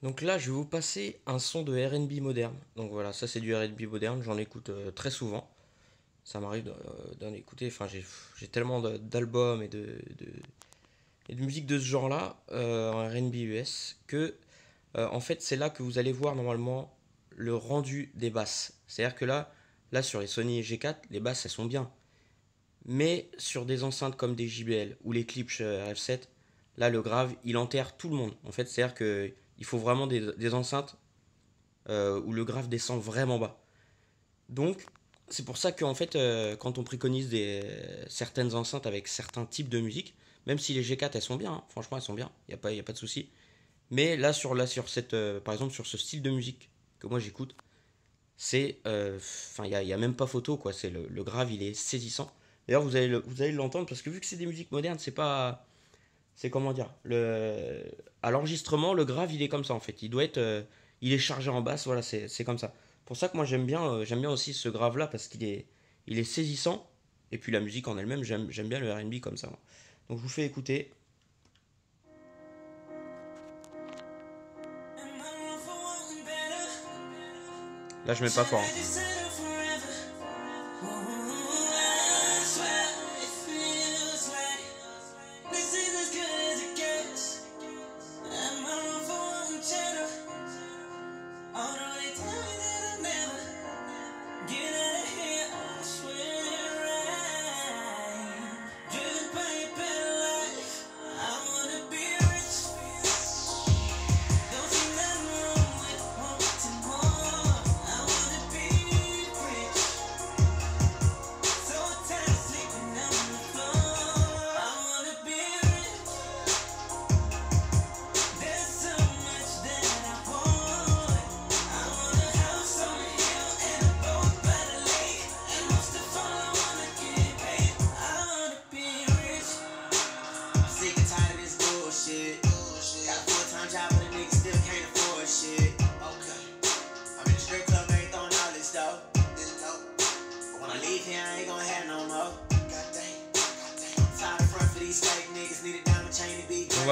Donc là, je vais vous passer un son de R&B moderne. Donc voilà, ça c'est du R&B moderne, j'en écoute très souvent. Ça m'arrive d'en écouter, enfin j'ai tellement d'albums et de musique de ce genre-là, en R&B US, que en fait c'est là que vous allez voir normalement le rendu des basses. C'est-à-dire que là sur les Sony G4, les basses elles sont bien. Mais sur des enceintes comme des JBL ou les Klipsch RF7, là le grave il enterre tout le monde. En fait, c'est-à-dire que il faut vraiment des enceintes où le grave descend vraiment bas. Donc, c'est pour ça qu'en fait, quand on préconise certaines enceintes avec certains types de musique, même si les G4 elles sont bien, hein, franchement elles sont bien, y a pas de souci. Mais sur cette, par exemple sur ce style de musique que moi j'écoute, enfin y a même pas photo quoi. C'est le grave, il est saisissant. D'ailleurs vous allez l'entendre parce que vu que c'est des musiques modernes, c'est comment dire, à l'enregistrement le grave il est comme ça en fait. Il est chargé en basse, voilà c'est comme ça. Pour ça que moi j'aime bien aussi ce grave là parce il est saisissant et puis la musique en elle-même j'aime bien le R&B comme ça. Donc je vous fais écouter. Là je mets pas fort, hein. Donc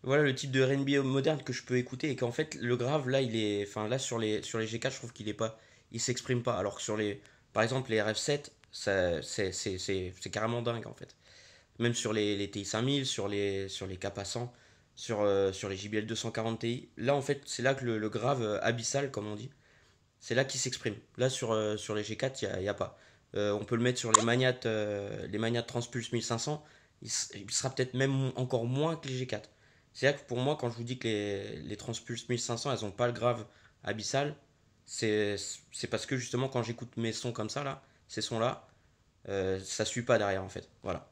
voilà le type de R&B moderne que je peux écouter et qu'en fait le grave là il est, enfin là sur les G4 je trouve qu'il est pas, il s'exprime pas. Alors que par exemple les RF7 c'est carrément dingue en fait. Même sur les TI 5000, sur les Kappa 100, sur les JBL 240 Ti. Là en fait c'est là que le grave abyssal comme on dit, c'est là qu'il s'exprime. Là sur les G4 y a pas. On peut le mettre sur les Magnat Transpulse 1500, il sera peut-être même encore moins que les G4. C'est-à-dire que pour moi, quand je vous dis que les Transpulse 1500, elles ont pas le grave abyssal, c'est c'est parce que justement, quand j'écoute mes sons comme ça, là, ces sons-là, ça suit pas derrière en fait. Voilà.